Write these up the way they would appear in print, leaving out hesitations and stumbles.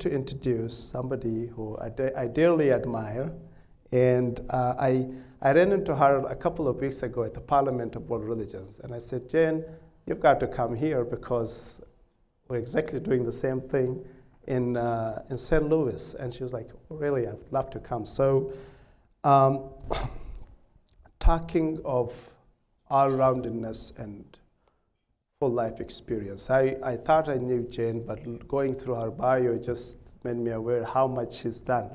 to introduce somebody who I dearly admire, and I ran into her a couple of weeks ago at the Parliament of World Religions, and I said, Jane, you've got to come here because we're exactly doing the same thing in St. Louis. And she was like, really, I'd love to come. So talking of all-roundedness and full life experience. I thought I knew Jane, but going through her bio just made me aware how much she's done.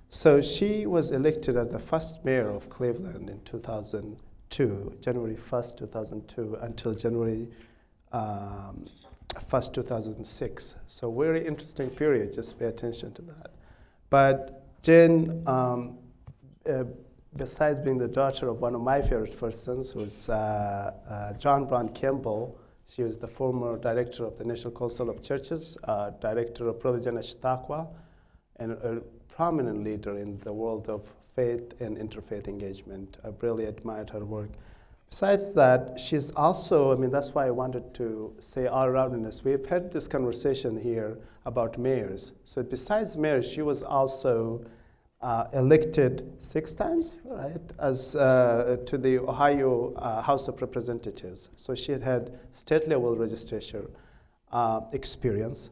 So she was elected as the first mayor of Cleveland in 2002, January 1st, 2002, until January 1st, 2006. So very interesting period, just pay attention to that. But Jane, besides being the daughter of one of my favorite persons, who's John Brown Campbell, she was the former director of the National Council of Churches, director of Religion Ashtaqwa, and a prominent leader in the world of faith and interfaith engagement. I've really admired her work. Besides that, she's also, that's why I wanted to say all-roundedness. We've had this conversation here about mayors. So besides mayors, she was also elected 6 times, right, as to the Ohio House of Representatives. So she had state-level legislature experience.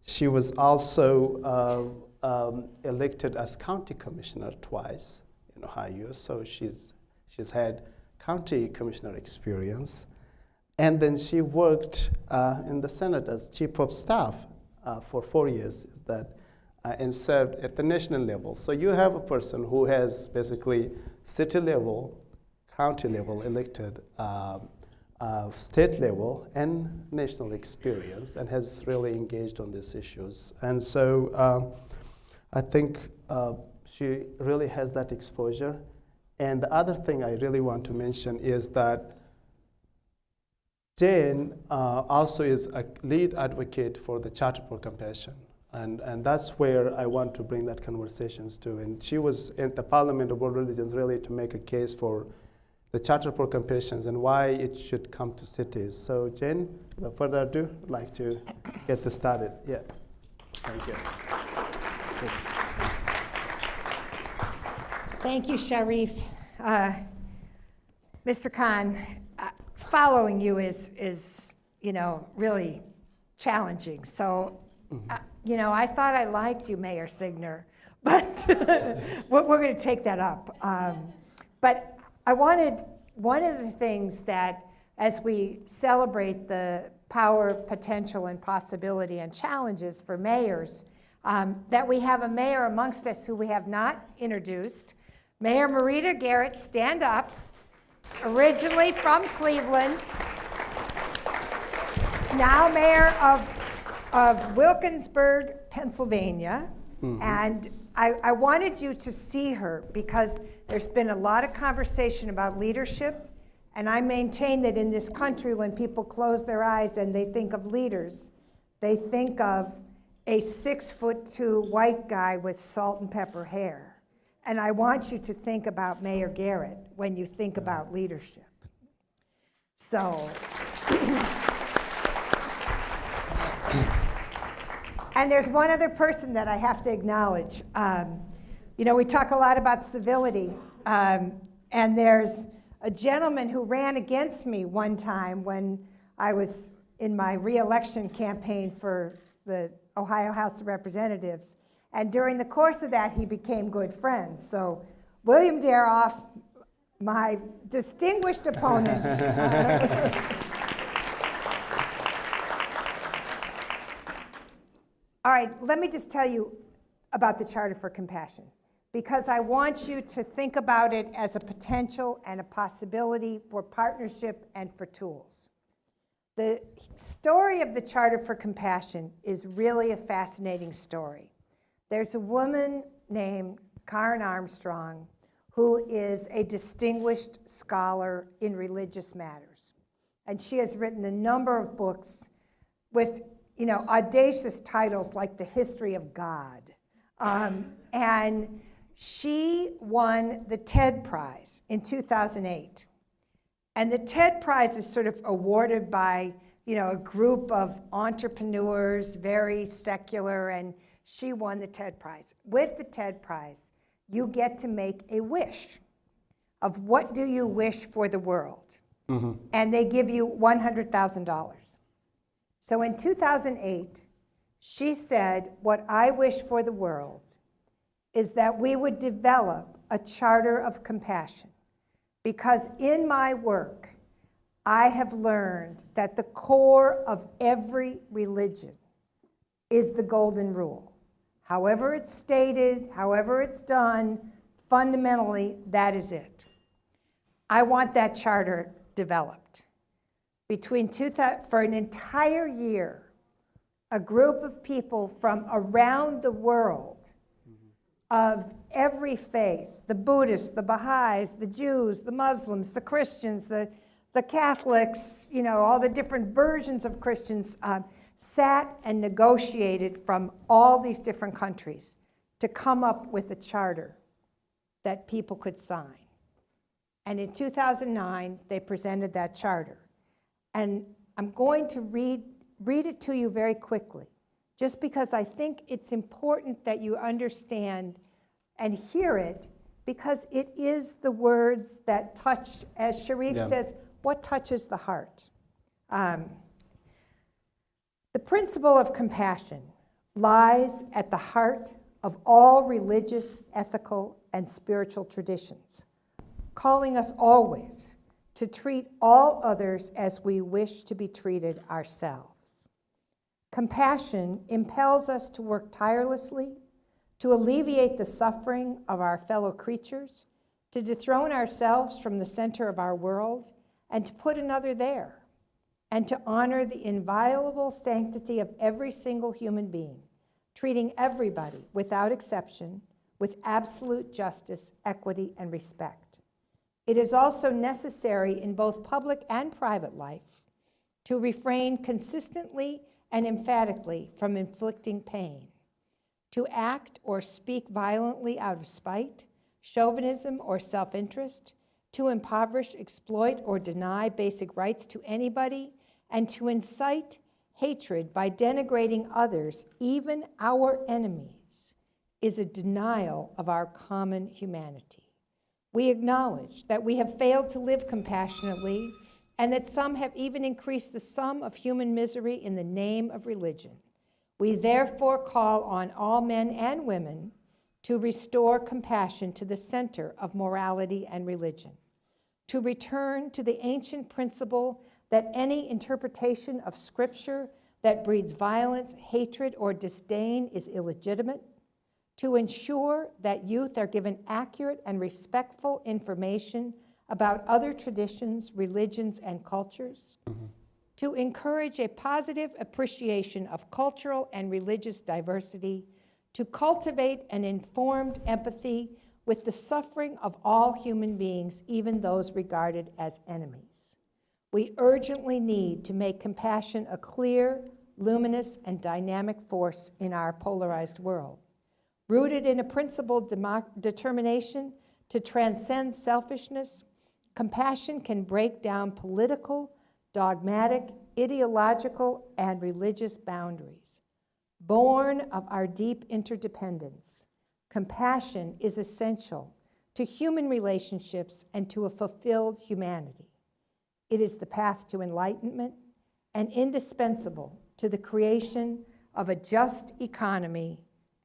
She was also elected as county commissioner twice in Ohio. So she's had county commissioner experience. And then she worked in the Senate as chief of staff for 4 years. And served at the national level. So you have a person who has basically city level, county level elected, state level, and national experience, and has really engaged on these issues. And so I think she really has that exposure. And the other thing I really want to mention is that Jane also is a lead advocate for the Charter for Compassion. And that's where I want to bring that conversations to. And she was at the Parliament of World Religions really to make a case for the Charter for Compassion and why it should come to cities. So Jane, without further ado, I'd like to get this started. Yeah, thank you. Yes. Thank you, Sharif. Mr. Khan, following you is really challenging. So. I thought I liked you, Mayor Signer, but we're going to take that up. But I wanted, one of the things that, as we celebrate the power, potential, and possibility and challenges for mayors, that we have a mayor amongst us who we have not introduced. Mayor Marita Garrett, stand up, originally from Cleveland, now mayor of Wilkinsburg, Pennsylvania. Mm-hmm. And I wanted you to see her because there's been a lot of conversation about leadership, and I maintain that in this country when people close their eyes and they think of leaders, they think of a 6'2" white guy with salt and pepper hair. And I want you to think about Mayor Garrett when you think about leadership. So. And there's one other person that I have to acknowledge. We talk a lot about civility, and there's a gentleman who ran against me one time when I was in my re-election campaign for the Ohio House of Representatives. And during the course of that, he became good friends. So William Daroff, my distinguished opponent, all right, let me just tell you about the Charter for Compassion, because I want you to think about it as a potential and a possibility for partnership and for tools. The story of the Charter for Compassion is really a fascinating story. There's a woman named Karen Armstrong who is a distinguished scholar in religious matters. And she has written a number of books with audacious titles like The History of God. And she won the TED Prize in 2008. And the TED Prize is sort of awarded by a group of entrepreneurs, very secular, and she won the TED Prize. With the TED Prize, you get to make a wish of what do you wish for the world. And they give you $100,000. So in 2008, she said, what I wish for the world is that we would develop a charter of compassion. Because in my work, I have learned that the core of every religion is the golden rule. However it's stated, however it's done, fundamentally, that is it. I want that charter developed. For an entire year, a group of people from around the world of every faith, the Buddhists, the Baha'is, the Jews, the Muslims, the Christians, the Catholics, all the different versions of Christians, sat and negotiated from all these different countries to come up with a charter that people could sign. And in 2009, they presented that charter. And I'm going to read it to you very quickly, just because I think it's important that you understand and hear it, because it is the words that touch, as Sharif says, what touches the heart. The principle of compassion lies at the heart of all religious, ethical, and spiritual traditions, calling us always to treat all others as we wish to be treated ourselves. Compassion impels us to work tirelessly to alleviate the suffering of our fellow creatures, to dethrone ourselves from the center of our world, and to put another there, and to honor the inviolable sanctity of every single human being, treating everybody, without exception, with absolute justice, equity, and respect. It is also necessary in both public and private life to refrain consistently and emphatically from inflicting pain, to act or speak violently out of spite, chauvinism, or self-interest, to impoverish, exploit, or deny basic rights to anybody, and to incite hatred by denigrating others, even our enemies, is a denial of our common humanity. We acknowledge that we have failed to live compassionately, and that some have even increased the sum of human misery in the name of religion. We therefore call on all men and women to restore compassion to the center of morality and religion, to return to the ancient principle that any interpretation of Scripture that breeds violence, hatred, or disdain is illegitimate, to ensure that youth are given accurate and respectful information about other traditions, religions, and cultures, to encourage a positive appreciation of cultural and religious diversity, to cultivate an informed empathy with the suffering of all human beings, even those regarded as enemies. We urgently need to make compassion a clear, luminous, and dynamic force in our polarized world. Rooted in a principled determination to transcend selfishness, compassion can break down political, dogmatic, ideological, and religious boundaries. Born of our deep interdependence, compassion is essential to human relationships and to a fulfilled humanity. It is the path to enlightenment and indispensable to the creation of a just economy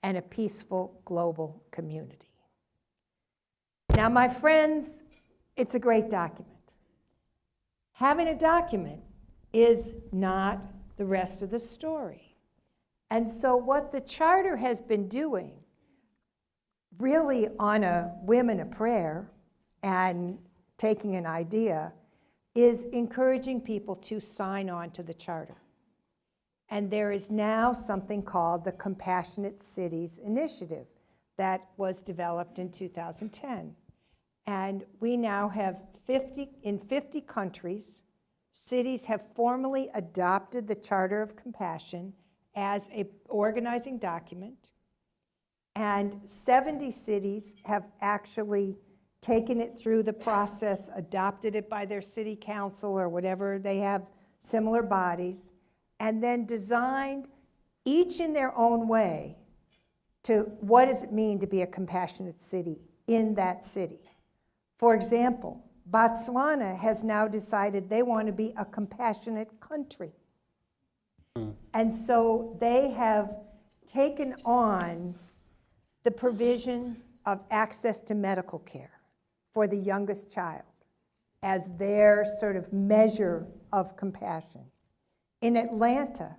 and a peaceful global community. Now, my friends, it's a great document. Having a document is not the rest of the story. And so what the Charter has been doing, really on a whim and a prayer and taking an idea, is encouraging people to sign on to the Charter. And there is now something called the Compassionate Cities Initiative that was developed in 2010. And we now have 50 countries, cities have formally adopted the Charter of Compassion as an organizing document. And 70 cities have actually taken it through the process, adopted it by their city council or whatever they have similar bodies, and then designed, each in their own way, to what does it mean to be a compassionate city in that city. For example, Botswana has now decided they want to be a compassionate country. And so they have taken on the provision of access to medical care for the youngest child as their sort of measure of compassion. In Atlanta,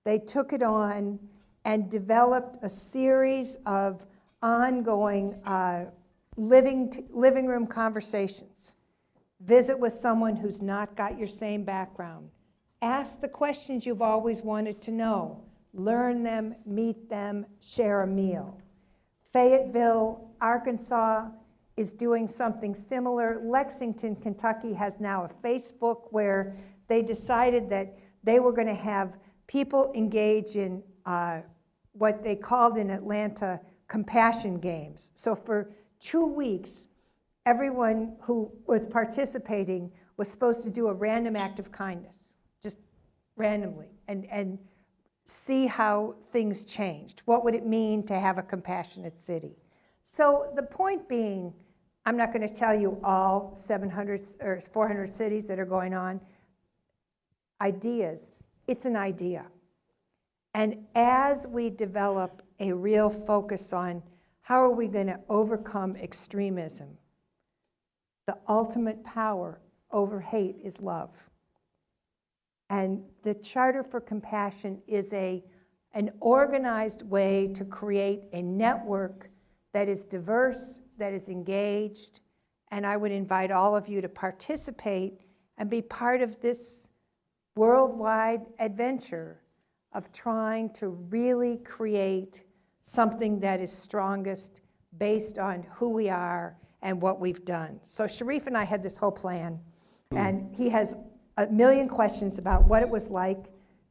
they took it on and developed a series of ongoing living room conversations. Visit with someone who's not got your same background. Ask the questions you've always wanted to know. Learn them, meet them, share a meal. Fayetteville, Arkansas is doing something similar. Lexington, Kentucky has now a Facebook where they decided that they were going to have people engage in what they called in Atlanta compassion games. So for 2 weeks, everyone who was participating was supposed to do a random act of kindness, just randomly, and see how things changed. What would it mean to have a compassionate city? So the point being, I'm not going to tell you all 700 or 400 cities that are going on. Ideas, it's an idea. And as we develop a real focus on how are we going to overcome extremism, the ultimate power over hate is love. And the Charter for Compassion is an organized way to create a network that is diverse, that is engaged, and I would invite all of you to participate and be part of this worldwide adventure of trying to really create something that is strongest based on who we are and what we've done. So Sharif and I had this whole plan, and he has a million questions about what it was like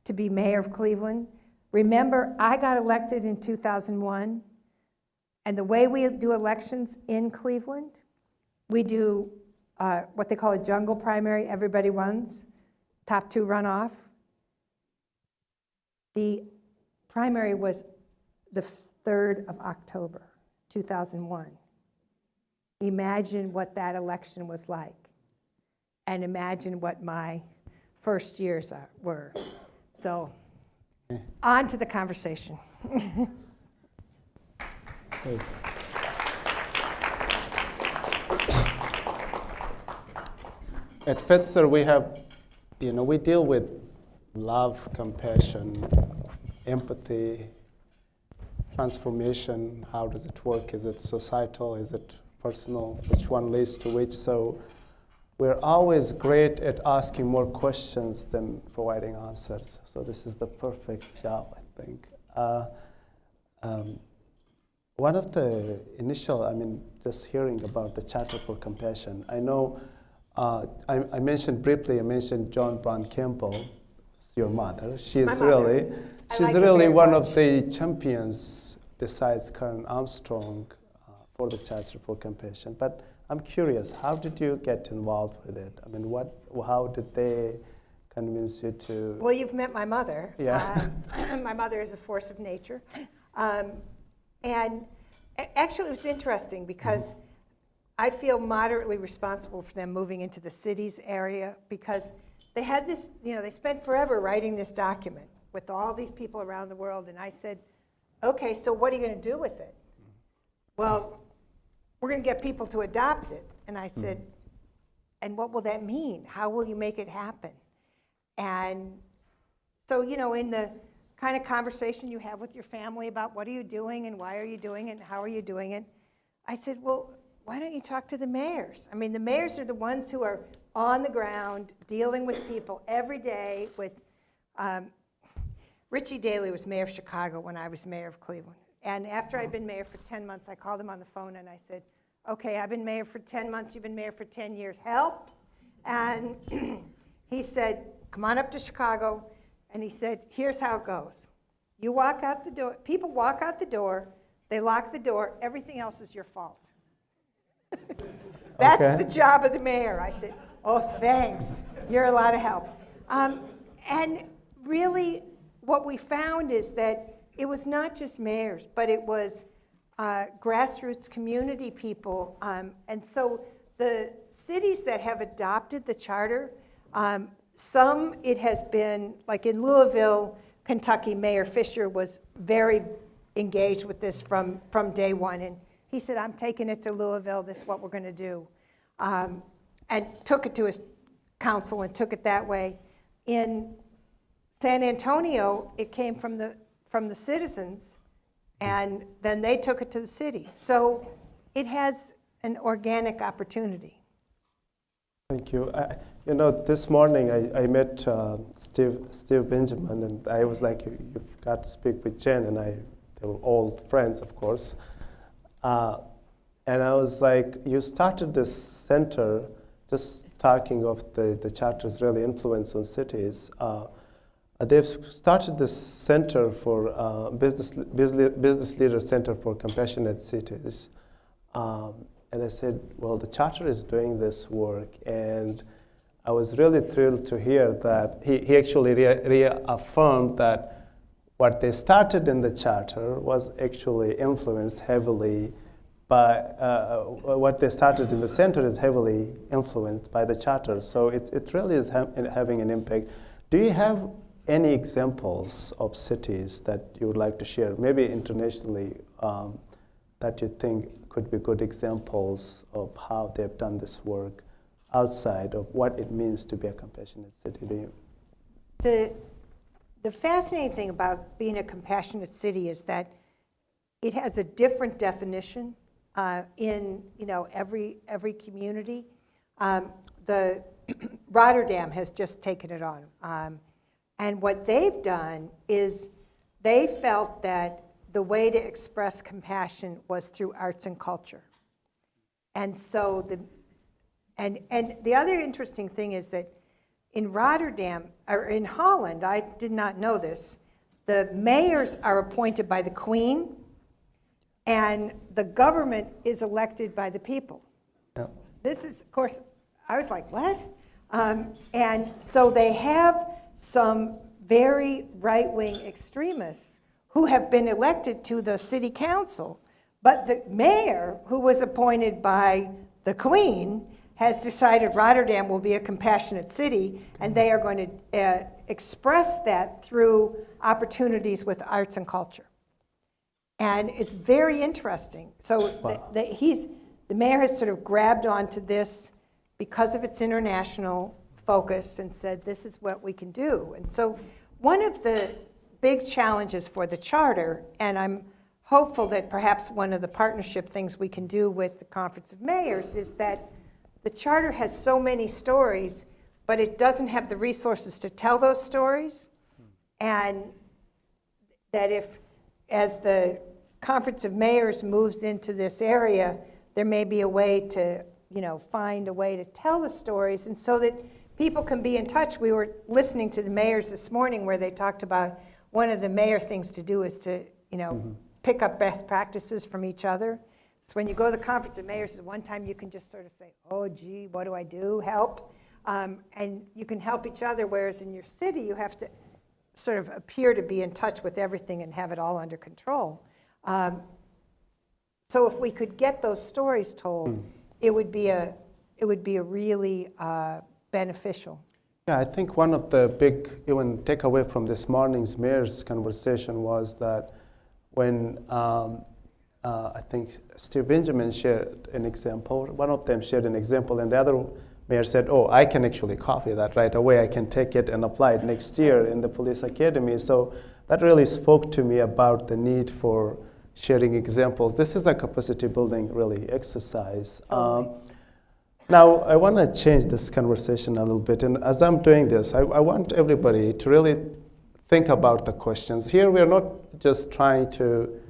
to be mayor of Cleveland. Remember, I got elected in 2001, and the way we do elections in Cleveland, we do what they call a jungle primary. Everybody runs, top two run off. The primary was the 3rd of October, 2001. Imagine what that election was like, and imagine what my first years were. So, on to the conversation. Thanks. At Fetzer, we have, we deal with love, compassion, empathy, transformation. How does it work? Is it societal? Is it personal? Which one leads to which? So we're always great at asking more questions than providing answers. So this is the perfect job, I think. One of the initial, just hearing about the Charter for Compassion, I know I mentioned briefly, John Brown Campbell, your mother. She's really one of the champions besides Karen Armstrong for the Charter for Compassion. But I'm curious, how did you get involved with it? How did they convince you to? Well, you've met my mother. Yeah. My mother is a force of nature. And actually, it was interesting because I feel moderately responsible for them moving into the cities area because they had this, they spent forever writing this document with all these people around the world. And I said, okay, so what are you going to do with it? Well, we're going to get people to adopt it. And I said, and what will that mean? How will you make it happen? And so, in the kind of conversation you have with your family about what are you doing and why are you doing it and how are you doing it, I said, well, why don't you talk to the mayors? The mayors are the ones who are on the ground dealing with people every day with, Richie Daley was mayor of Chicago when I was mayor of Cleveland. And after I'd been mayor for 10 months, I called him on the phone and I said, okay, I've been mayor for 10 months, you've been mayor for 10 years, help? And he said, come on up to Chicago. And he said, here's how it goes. You walk out the door, people walk out the door, they lock the door, everything else is your fault. That's the job of the mayor. I said, oh, thanks. You're a lot of help. And really, what we found is that it was not just mayors, but it was grassroots community people. And so the cities that have adopted the charter, some it has been, like in Louisville, Kentucky, Mayor Fisher was very engaged with this from day one. And he said, I'm taking it to Louisville, this is what we're going to do. And took it to his council and took it that way. In San Antonio, it came from the citizens, and then they took it to the city. So it has an organic opportunity. Thank you. This morning I met Steve Benjamin, and I was like, you've got to speak with Jen, and they were old friends, of course. And I was like, you started this center, just talking of the charter's really influence on cities. They've started this center for business leader center for compassionate cities. And I said, well, the charter is doing this work, and I was really thrilled to hear that he actually reaffirmed that what they started in the charter was actually influenced heavily by, what they started in the center is heavily influenced by the charter. So it really is having an impact. Do you have any examples of cities that you would like to share, maybe internationally, that you think could be good examples of how they've done this work outside of what it means to be a compassionate city? Do you? The fascinating thing about being a compassionate city is that it has a different definition in every community. The Rotterdam has just taken it on. And what they've done is they felt that the way to express compassion was through arts and culture. And so the other interesting thing is that in Rotterdam, or in Holland, I did not know this, the mayors are appointed by the Queen, and the government is elected by the people. Yeah. This is, of course, I was like, what? And so they have some very right-wing extremists who have been elected to the city council, but the mayor, who was appointed by the Queen, has decided Rotterdam will be a compassionate city, and they are going to express that through opportunities with arts and culture. And it's very interesting. So wow. The mayor has sort of grabbed onto this because of its international focus and said, this is what we can do. And so one of the big challenges for the charter, and I'm hopeful that perhaps one of the partnership things we can do with the Conference of Mayors, is that the charter has so many stories, but it doesn't have the resources to tell those stories. And that if, as the Conference of Mayors moves into this area, there may be a way to, find a way to tell the stories, and so that people can be in touch. We were listening to the mayors this morning where they talked about one of the mayor things to do is to, pick up best practices from each other. So when you go to the Conference of Mayors, at one time you can just sort of say, oh, gee, what do I do? Help. And you can help each other, whereas in your city you have to sort of appear to be in touch with everything and have it all under control. So if we could get those stories told, it would be a really beneficial. Yeah, I think one of the big even takeaway from this morning's mayor's conversation was that when I think Steve Benjamin shared an example, one of them shared an example, and the other mayor said, oh, I can actually copy that right away. I can take it and apply it next year in the police academy. So that really spoke to me about the need for sharing examples. This is a capacity building really exercise. Now, I want to change this conversation a little bit. And as I'm doing this, I want everybody to really think about the questions. Here, we're not just trying to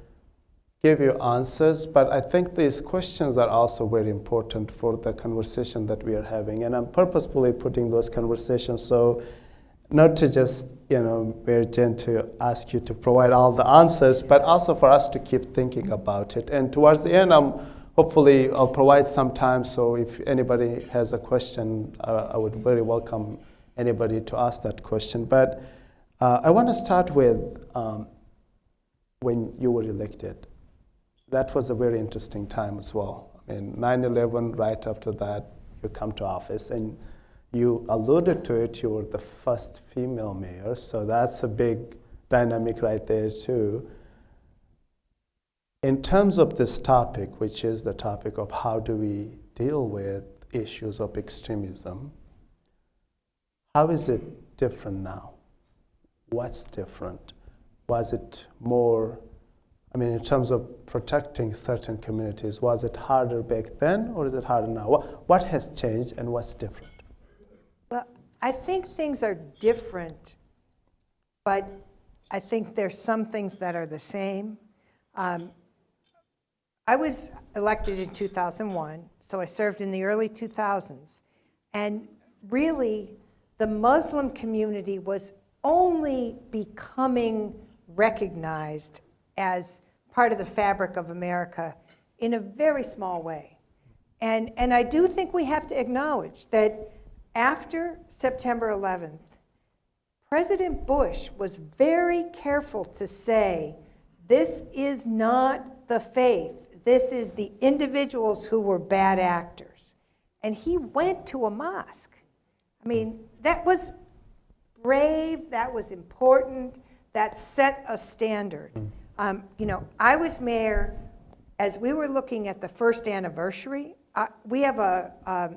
give you answers, but I think these questions are also very important for the conversation that we are having. And I'm purposefully putting those conversations so not to just, Mayor Jen, to ask you to provide all the answers, but also for us to keep thinking about it. And towards the end, hopefully I'll provide some time, so if anybody has a question, I would very welcome anybody to ask that question. But I want to start with when you were elected. That was a very interesting time as well. I mean, 9/11, right after that, you come to office, and you alluded to it, you were the first female mayor, so that's a big dynamic right there too. In terms of this topic, which is the topic of how do we deal with issues of extremism, how is it different now? What's different? Was it more, I mean, in terms of protecting certain communities, was it harder back then or is it harder now? What has changed and what's different? Well, I think things are different, but I think there's some things that are the same. I was elected in 2001, so I served in the early 2000s. And really, the Muslim community was only becoming recognized as part of the fabric of America in a very small way. And I do think we have to acknowledge that after September 11th, President Bush was very careful to say, this is not the faith, this is the individuals who were bad actors. And he went to a mosque. I mean, that was brave, that was important, that set a standard. You know, I was mayor as we were looking at the first anniversary. We have a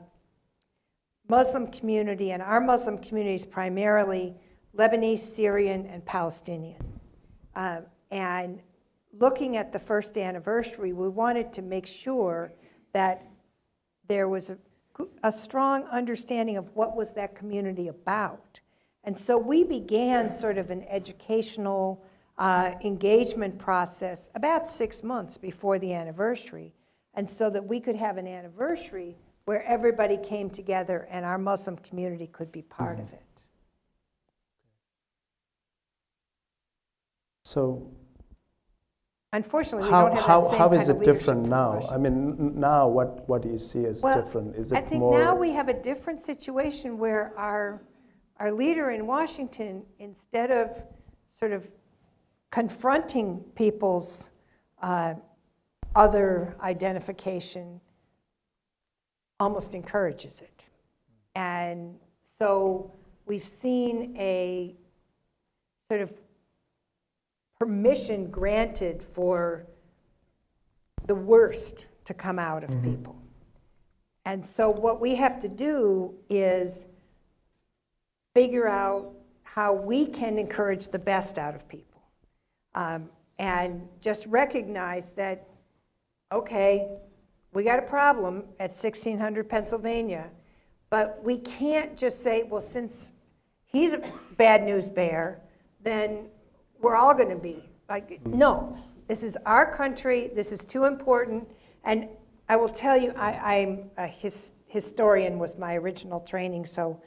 Muslim community, and our Muslim community is primarily Lebanese, Syrian, and Palestinian. And looking at the first anniversary, we wanted to make sure that there was a strong understanding of what was that community about. And so we began sort of an educational engagement process about 6 months before the anniversary, and so that we could have an anniversary where everybody came together and our Muslim community could be part of it. So unfortunately, we don't have that same how kind is of it different leadership now? promotion. I mean, now what do you see as different? Is it I think more? now we have a different situation where our leader in Washington, instead of sort of confronting people's other identification, almost encourages it. And so we've seen a sort of permission granted for the worst to come out of people. And so what we have to do is figure out how we can encourage the best out of people. And just recognize that, okay, we got a problem at 1600 Pennsylvania, but we can't just say, well, since he's a bad news bear, then we're all going to be. Like, no, this is our country, this is too important. And I will tell you, I'm a historian was my original training, so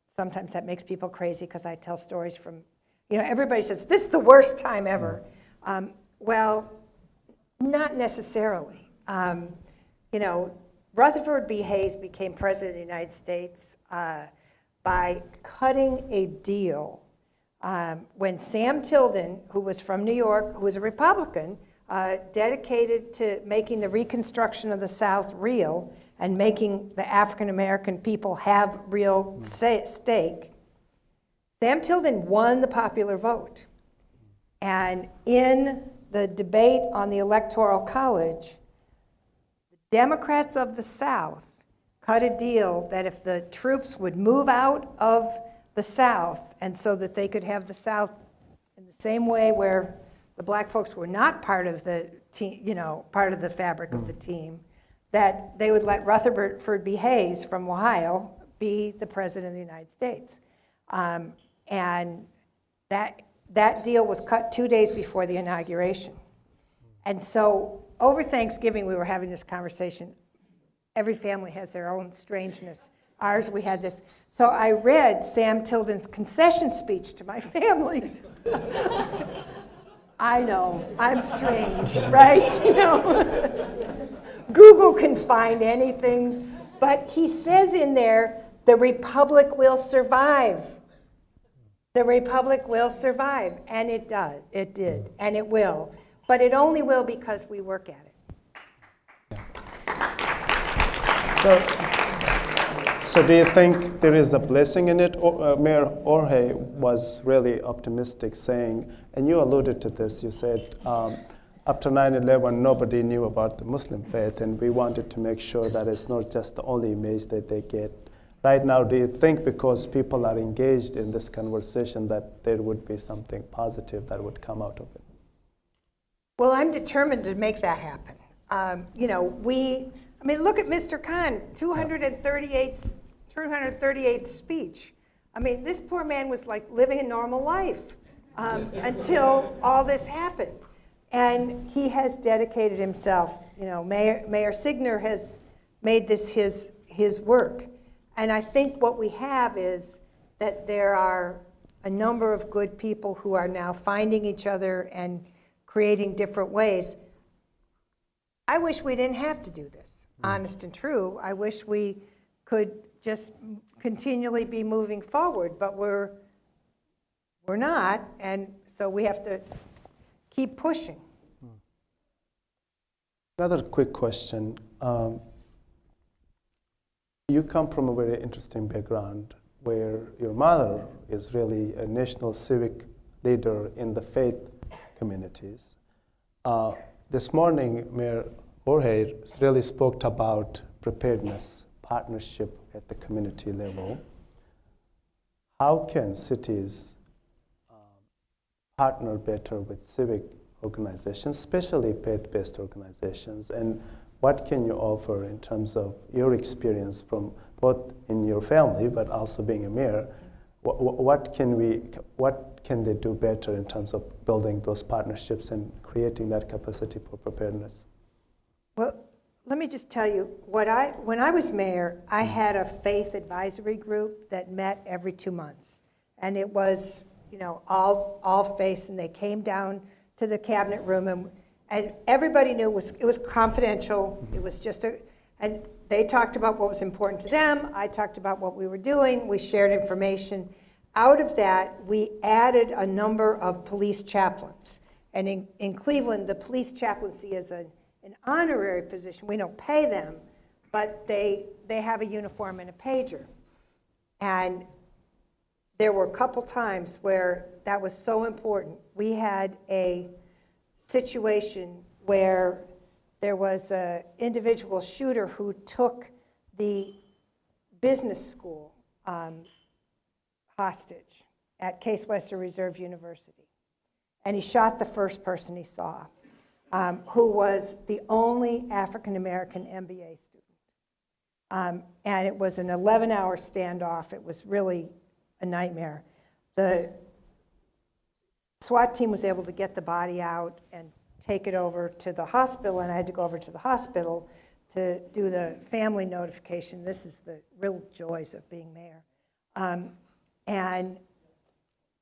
sometimes that makes people crazy because I tell stories from, you know, everybody says, this is the worst time ever. Well, not necessarily. You know, Rutherford B. Hayes became president of the United States by cutting a deal when Sam Tilden, who was from New York, who was a Republican, dedicated to making the Reconstruction of the South real and making the African American people have real stake. Sam Tilden won the popular vote. And in the debate on the Electoral College, the Democrats of the South cut a deal that if the troops would move out of the South, and so that they could have the South in the same way where the black folks were not part of the team, you know, part of the fabric of the team, that they would let Rutherford B. Hayes from Ohio be the president of the United States. And that deal was cut 2 days before the inauguration. And so over Thanksgiving, we were having this conversation. Every family has their own strangeness. Ours, we had this. So I read Sam Tilden's concession speech to my family. I know, I'm strange, right? You know, Google can find anything. But he says in there The republic will survive. The republic will survive, and it does. It did, and it will. But it only will because we work at it. So do you think there is a blessing in it? Mayor Jorge was really optimistic, saying, and you alluded to this, you said, after 9/11, nobody knew about the Muslim faith, and we wanted to make sure that it's not just the only image that they get. Right now, do you think because people are engaged in this conversation that there would be something positive that would come out of it? Well, I'm determined to make that happen. Look at Mr. Khan, 238th speech. I mean, this poor man was like living a normal life until all this happened. And he has dedicated himself. Mayor Signer has made this his work. And I think what we have is that there are a number of good people who are now finding each other and creating different ways. I wish we didn't have to do this, honest and true. I wish we could just continually be moving forward, but we're not, and so we have to keep pushing. Another quick question. You come from a very interesting background where your mother is really a national civic leader in the faith communities. This morning, Mayor Jorge really spoke about preparedness, partnership at the community level. How can cities partner better with civic organizations, especially faith-based organizations, and what can you offer in terms of your experience from both in your family but also being a mayor? What can they do better in terms of building those partnerships and creating that capacity for preparedness? Well, let me just tell you, when I was mayor, I had a faith advisory group that met every 2 months. And it was, all faiths, and they came down to the cabinet room, and everybody knew it was confidential. It was just and they talked about what was important to them. I talked about what we were doing. We shared information. Out of that, we added a number of police chaplains. And in Cleveland, the police chaplaincy is an honorary position. We don't pay them, but they have a uniform and a pager. And there were a couple times where that was so important. We had a situation where there was an individual shooter who took the business school hostage at Case Western Reserve University. And he shot the first person he saw, who was the only African-American MBA student. And it was an 11-hour standoff. It was really a nightmare. The SWAT team was able to get the body out and take it over to the hospital, and I had to go over to the hospital to do the family notification. This is the real joys of being mayor. And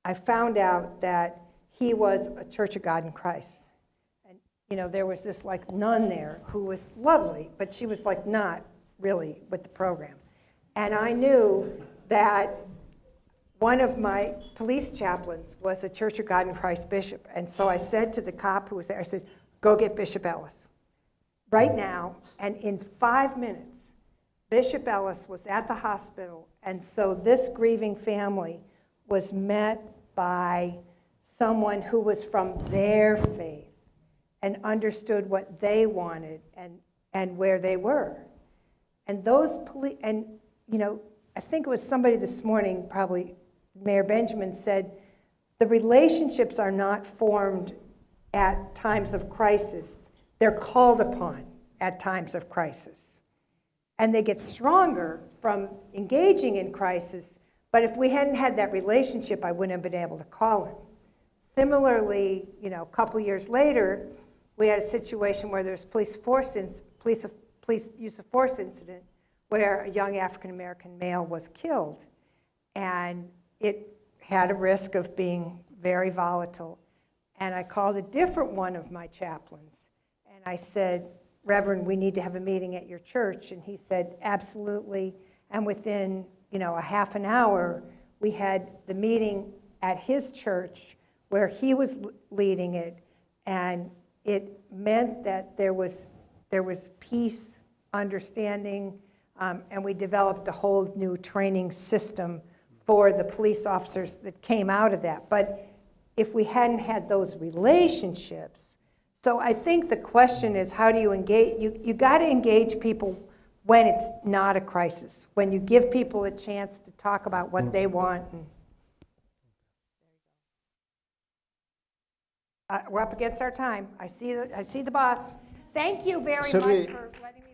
I found out that he was a Church of God in Christ. And, there was this nun there who was lovely, but she was not really with the program. And I knew that one of my police chaplains was a Church of God in Christ bishop. And so I said to the cop who was there, I said, go get Bishop Ellis right now. And in 5 minutes, Bishop Ellis was at the hospital. And so this grieving family was met by someone who was from their faith and understood what they wanted and where they were. And those police, and I think it was somebody this morning, probably Mayor Benjamin, said the relationships are not formed at times of crisis. They're called upon at times of crisis. And they get stronger from engaging in crisis, but if we hadn't had that relationship, I wouldn't have been able to call him. Similarly, a couple years later, we had a situation where there was police use of force incident where a young African-American male was killed. And it had a risk of being very volatile. And I called a different one of my chaplains. And I said, Reverend, we need to have a meeting at your church. And he said, absolutely. And within a half an hour, we had the meeting at his church where he was leading it, and it meant that there was peace, understanding, and we developed a whole new training system for the police officers that came out of that. But if we hadn't had those relationships, so I think the question is, how do you engage? You got to engage people when it's not a crisis, when you give people a chance to talk about what they want. We're up against our time. I see the boss. Thank you very Should much we- for letting me.